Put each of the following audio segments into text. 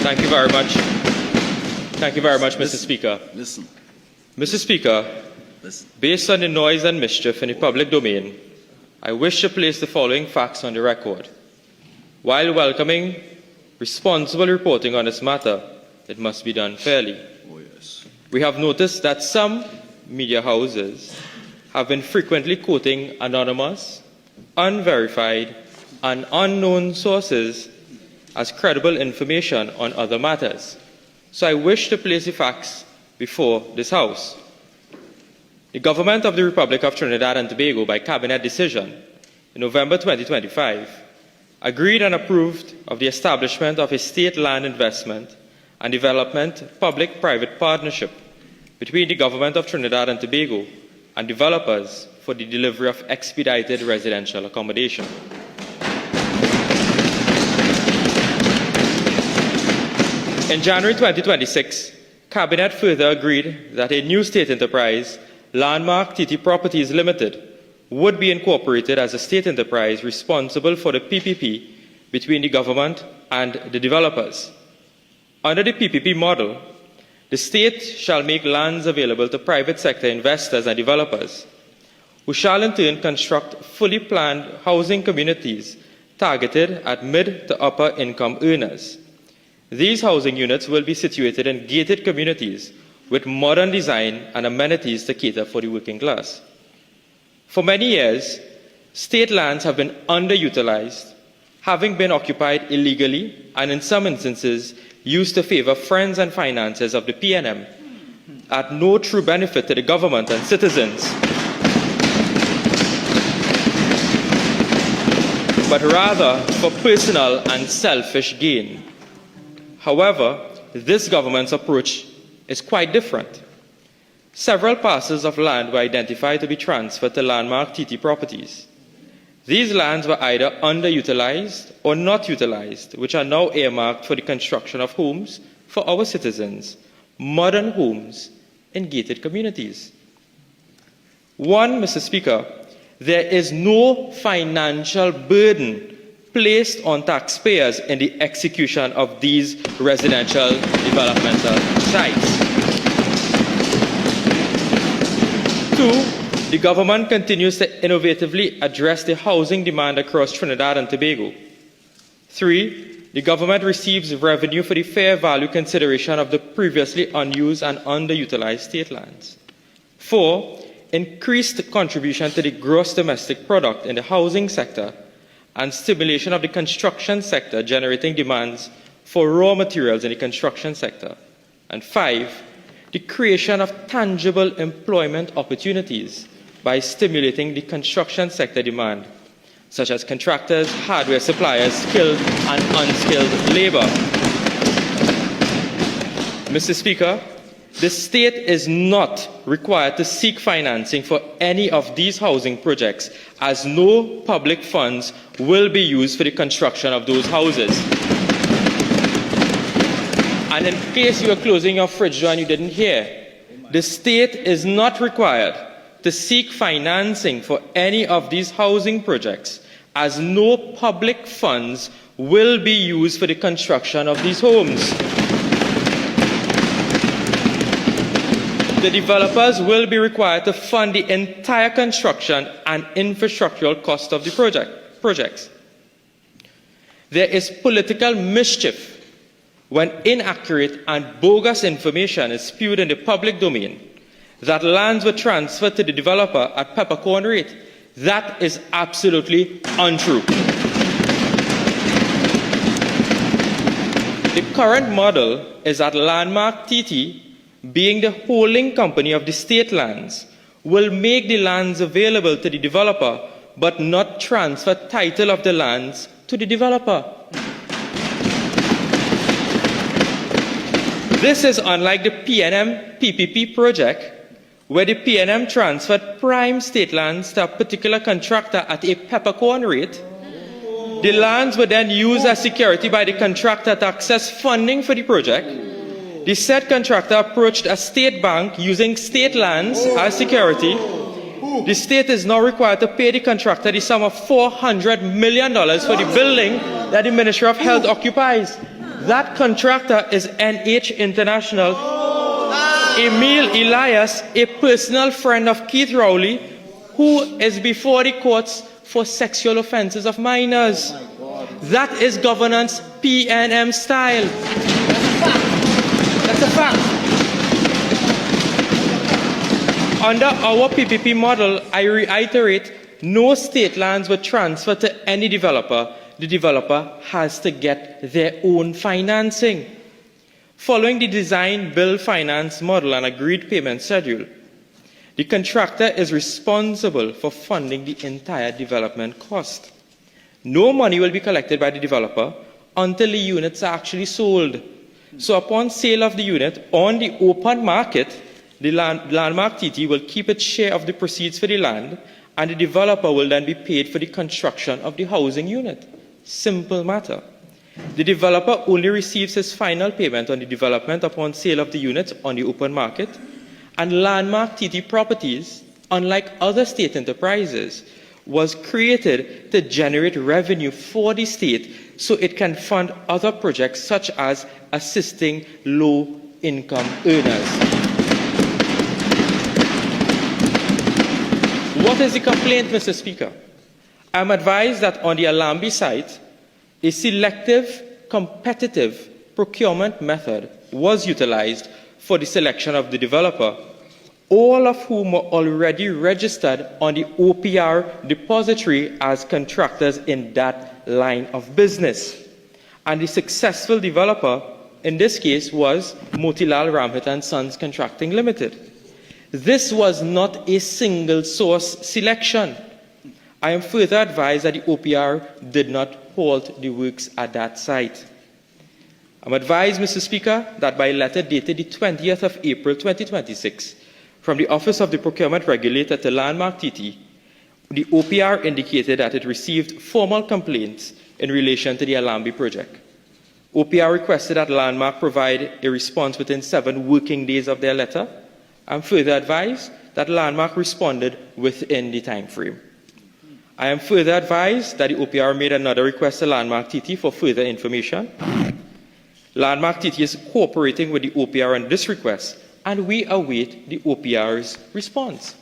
Thank you very much. Thank you very much, Mr. Speaker. Listen. Mr. Speaker, based on the noise and mischief in the public domain, I wish to place the following facts on the record. While welcoming responsible reporting on this matter, it must be done fairly. Oh, yes. We have noticed that some media houses have been frequently quoting anonymous, unverified, and unknown sources as credible information on other matters. So I wish to place the facts before this House. The Government of the Republic of Trinidad and Tobago, by Cabinet decision in November 2025, agreed and approved of the establishment of a state land investment and development public-private partnership between the Government of Trinidad and Tobago and developers for the delivery of expedited residential accommodation. In January 2026, Cabinet further agreed that a new state enterprise, Landmark TT Properties Limited, would be incorporated as a state enterprise responsible for the PPP between the government and the developers. Under the PPP model, the state shall make lands available to private sector investors and developers, who shall in turn construct fully planned housing communities targeted at mid to upper income earners. These housing units will be situated in gated communities with modern design and amenities to cater for the working class. For many years, state lands have been underutilized, having been occupied illegally and in some instances used to favor friends and finances of the PNM at no true benefit to the government and citizens, but rather for personal and selfish gain. However, this government's approach is quite different. Several parcels of land were identified to be transferred to Landmark TT Properties. These lands were either underutilized or not utilized, which are now earmarked for the construction of homes for our citizens, modern homes in gated communities. One, Mr. Speaker, there is no financial burden placed on taxpayers in the execution of these residential developmental sites. Two, the government continues to innovatively address the housing demand across Trinidad and Tobago. Three, the government receives revenue for the fair value consideration of the previously unused and underutilized state lands. Four, increased contribution to the gross domestic product in the housing sector and stimulation of the construction sector, generating demands for raw materials in the construction sector. And five, the creation of tangible employment opportunities by stimulating the construction sector demand, such as contractors, hardware suppliers, skilled and unskilled labor. Mr. Speaker, the state is not required to seek financing for any of these housing projects, as no public funds will be used for the construction of those houses. And in case you are closing your fridge door and you didn't hear, the state is not required to seek financing for any of these housing projects, as no public funds will be used for the construction of these homes. The developers will be required to fund the entire construction and infrastructural cost of the projects. There is political mischief when inaccurate and bogus information is spewed in the public domain that lands were transferred to the developer at peppercorn rate. That is absolutely untrue. The current model is that Landmark TT, being the holding company of the state lands, will make the lands available to the developer but not transfer title of the lands to the developer. This is unlike the PNM PPP project, where the PNM transferred prime state lands to a particular contractor at a peppercorn rate. The lands were then used as security by the contractor to access funding for the project. The said contractor approached a state bank using state lands as security. The state is now required to pay the contractor the sum of $400 million for the building that the Ministry of Health occupies. That contractor is NH International. Emil Elias, a personal friend of Keith Rowley, who is before the courts for sexual offences of minors. That is governance PNM style. That's a fact. Under our PPP model, I reiterate, no state lands were transferred to any developer. The developer has to get their own financing. Following the design, build, finance model and agreed payment schedule, the contractor is responsible for funding the entire development cost. No money will be collected by the developer until the units are actually sold. So upon sale of the unit on the open market, the landmark TT will keep its share of the proceeds for the land, and the developer will then be paid for the construction of the housing unit. Simple matter. The developer only receives his final payment on the development upon sale of the units on the open market, and Landmark TT Properties, unlike other state enterprises, was created to generate revenue for the state so it can fund other projects such as assisting low-income earners. What is the complaint, Mr. Speaker? I am advised that on the Alambi site, a selective, competitive procurement method was utilized for the selection of the developer, all of whom were already registered on the OPR depository as contractors in that line of business. And the successful developer in this case was Motilal Ramhit and Sons Contracting Limited. This was not a single source selection. I am further advised that the OPR did not halt the works at that site. I'm advised, Mr. Speaker, that by letter dated the 20th of April 2026, from the Office of the Procurement Regulator to Landmark TT, the OPR indicated that it received formal complaints in relation to the Alambi project. OPR requested that Landmark provide a response within 7 working days of their letter. I'm further advised that Landmark responded within the time frame. I am further advised that the OPR made another request to Landmark TT for further information. Landmark TT is cooperating with the OPR on this request, and we await the OPR's response.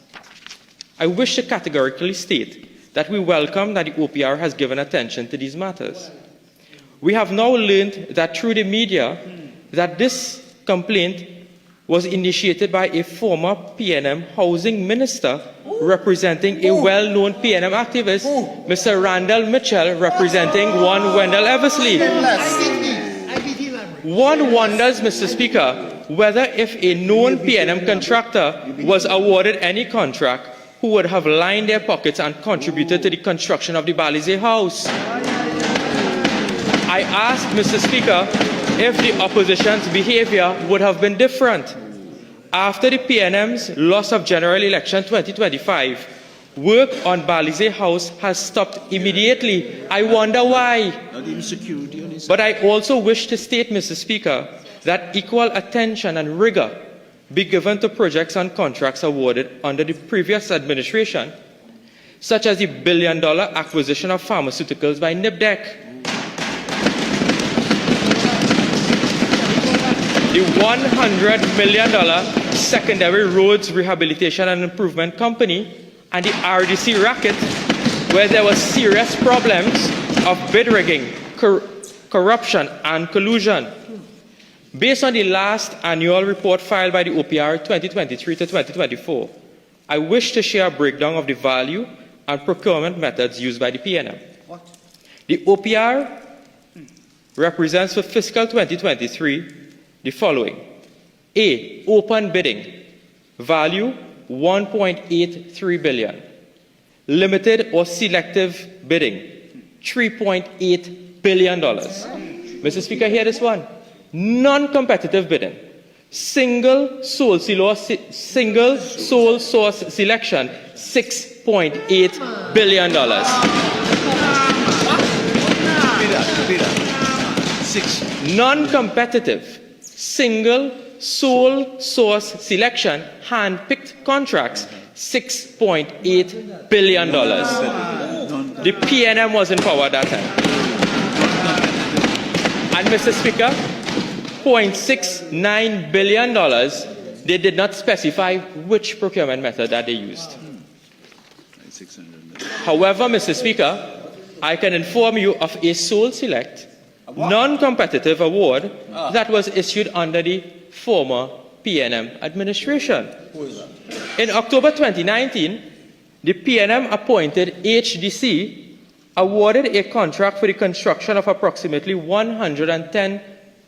I wish to categorically state that we welcome that the OPR has given attention to these matters. We have now learned that through the media that this complaint was initiated by a former PNM housing minister representing a well-known PNM activist, Mr. Randall Mitchell, representing one Wendell Eversley. One wonders, Mr. Speaker, whether if a known PNM contractor was awarded any contract, who would have lined their pockets and contributed to the construction of the Balize House. I ask, Mr. Speaker, if the opposition's behavior would have been different. After the PNM's loss of general election 2025, work on Balize House has stopped immediately. I wonder why. But I also wish to state, Mr. Speaker, that equal attention and rigor be given to projects and contracts awarded under the previous administration, such as the billion-dollar acquisition of pharmaceuticals by NIPDEC, the $100 million secondary roads rehabilitation and improvement company, and the RDC racket, where there were serious problems of bid rigging, corruption, and collusion. Based on the last annual report filed by the OPR 2023 to 2024, I wish to share a breakdown of the value and procurement methods used by the PNM. The OPR represents for fiscal 2023 the following. A, open bidding, value $1.83 billion. Limited or selective bidding, $3.8 billion. Mr. Speaker, hear this one. Non-competitive bidding, single sole source selection, $6.8 billion. Non-competitive, single sole source selection, hand-picked contracts, $6.8 billion. The PNM was in power at that time. And Mr. Speaker, $0.69 billion, they did not specify which procurement method that they used. However, Mr. Speaker, I can inform you of a sole select, non-competitive award that was issued under the former PNM administration. In October 2019, the PNM appointed HDC awarded a contract for the construction of approximately 110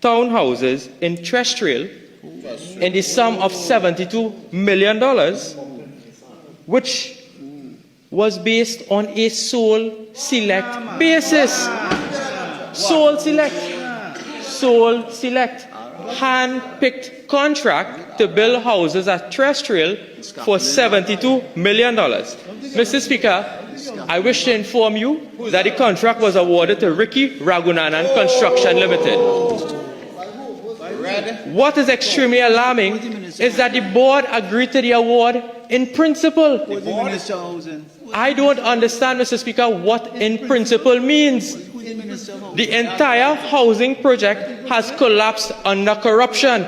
townhouses in Terrestrial in the sum of $72 million, which was based on a sole select basis. Sole select, hand-picked contract to build houses at Terrestrial for $72 million. Mr. Speaker, I wish to inform you that the contract was awarded to Ricky Ragunanan Construction Limited. What is extremely alarming is that the board agreed to the award in principle. I don't understand, Mr. Speaker, what in principle means. The entire housing project has collapsed under corruption.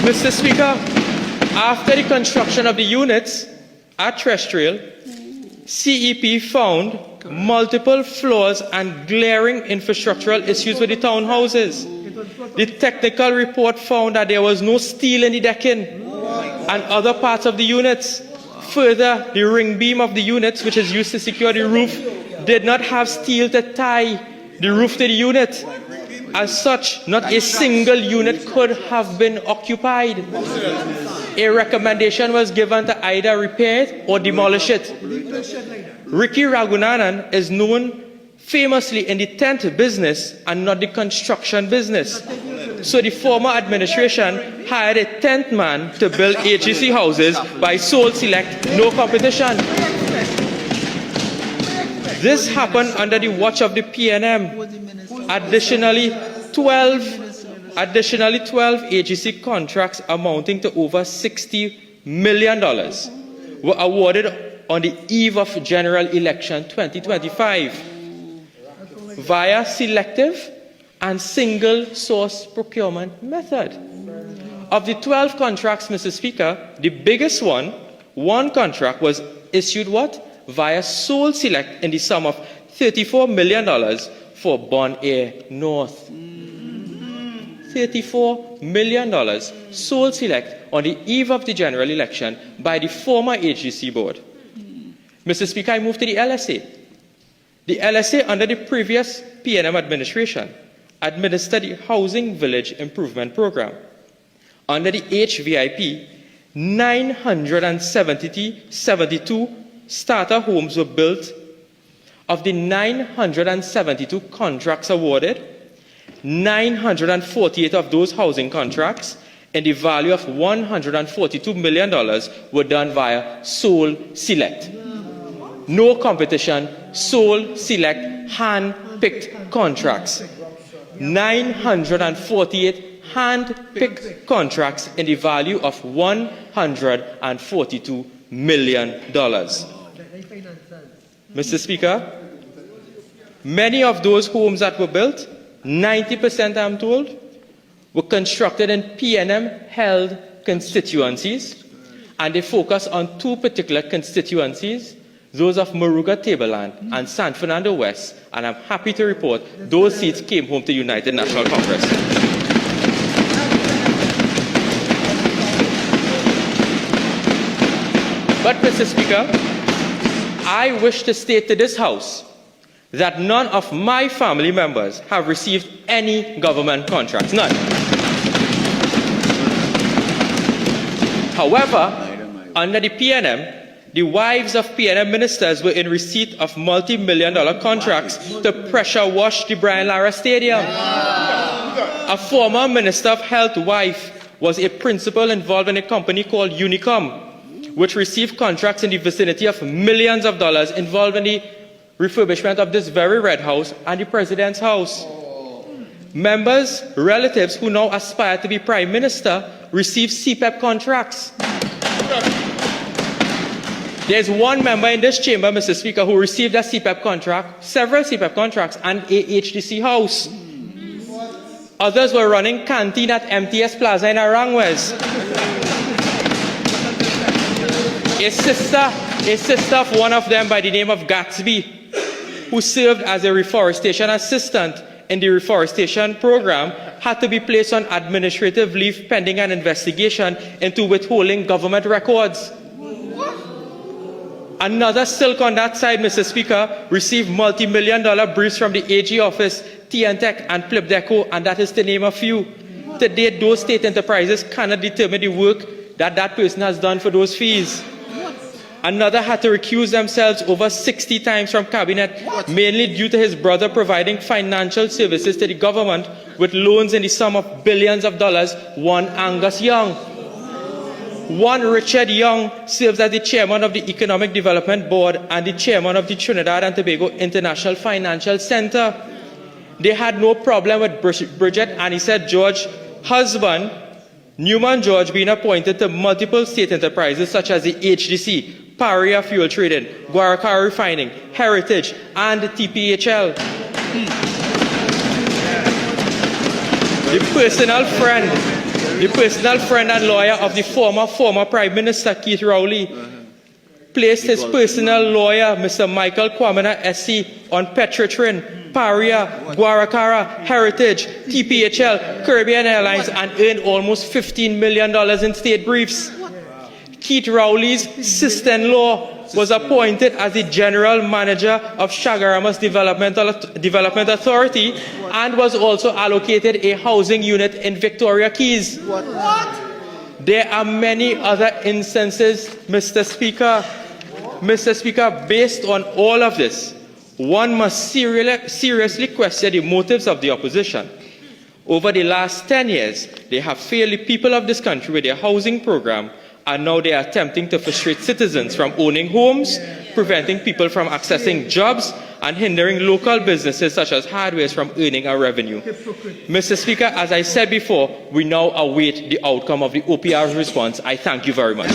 Mr. Speaker, after the construction of the units at Terrestrial, CEP found multiple flaws and glaring infrastructural issues with the townhouses. The technical report found that there was no steel in the decking and other parts of the units. Further, the ring beam of the units, which is used to secure the roof, did not have steel to tie the roof to the unit. As such, not a single unit could have been occupied. A recommendation was given to either repair it or demolish it. Ricky Ragunanan is known famously in the tent business and not the construction business. So the former administration hired a tent man to build HEC houses by sole select, no competition. This happened under the watch of the PNM. Additionally, 12 HEC contracts amounting to over $60 million were awarded on the eve of General Election 2025 via selective and single source procurement method. Of the 12 contracts, Mr. Speaker, the biggest one contract was issued via sole select in the sum of $34 million for Bon Air North. $34 million sole select on the eve of the general election by the former HGC board. Mr. Speaker, I move to the LSA. The LSA under the previous PNM administration administered the Housing Village Improvement Program. Under the HVIP, 972 starter homes were built. Of the 972 contracts awarded, 948 of those housing contracts in the value of $142 million were done via sole select. No competition, sole select, hand-picked contracts. 948 hand-picked contracts in the value of $142 million. Mr. Speaker, many of those homes that were built, 90% I'm told, were constructed in PNM-held constituencies, and they focus on two particular constituencies, those of Moruga Tableland and San Fernando West, and I'm happy to report those seats came home to United National Congress. But, Mr. Speaker, I wish to state to this House that none of my family members have received any government contracts, none. However, under the PNM, the wives of PNM ministers were in receipt of multi-million-dollar contracts to pressure wash the Brian Lara Stadium. A former Minister of Health wife was a principal involved in a company called Unicom, which received contracts in the vicinity of millions of dollars involved in the refurbishment of this very Red House and the President's house. Members, relatives who now aspire to be Prime Minister received CPEP contracts. There's one member in this chamber, Mr. Speaker, who received a CPEP contract, several CPEP contracts, and a HDC house. Others were running canteen at MTS Plaza in Arangwes. A sister of one of them by the name of Gatsby, who served as a reforestation assistant in the reforestation program, had to be placed on administrative leave pending an investigation into withholding government records. Another silk on that side, Mr. Speaker, received multi-million-dollar briefs from the AG office, TNTech and Plipdeco, and that is to name a few. To date, those state enterprises cannot determine the work that person has done for those fees. Another had to recuse themselves over 60 times from cabinet, mainly due to his brother providing financial services to the government with loans in the sum of billions of dollars, one Angus Young. One Richard Young serves as the chairman of the Economic Development Board and the chairman of the Trinidad and Tobago International Financial Center. They had no problem with Bridget Anisette George's husband, Newman George, being appointed to multiple state enterprises such as the HDC, Paria Fuel Trading, Guaracara Refining, Heritage, and the TPHL. The personal friend and lawyer of the former Prime Minister Keith Rowley placed his personal lawyer, Mr. Michael Kwamina SC, on Petritrin, Paria, Guaracara, Heritage, TPHL, Caribbean Airlines, and earned almost $15 million in state briefs. Keith Rowley's sister-in-law was appointed as the general manager of Chaguaramas Development Authority and was also allocated a housing unit in Victoria Keys. What? There are many other instances, Mr. Speaker. Mr. Speaker, based on all of this, one must seriously question the motives of the opposition. Over the last 10 years, they have failed the people of this country with their housing program, and now they are attempting to frustrate citizens from owning homes, preventing people from accessing jobs, and hindering local businesses such as hardwares from earning a revenue. Mr. Speaker, as I said before, we now await the outcome of the OPR's response. I thank you very much.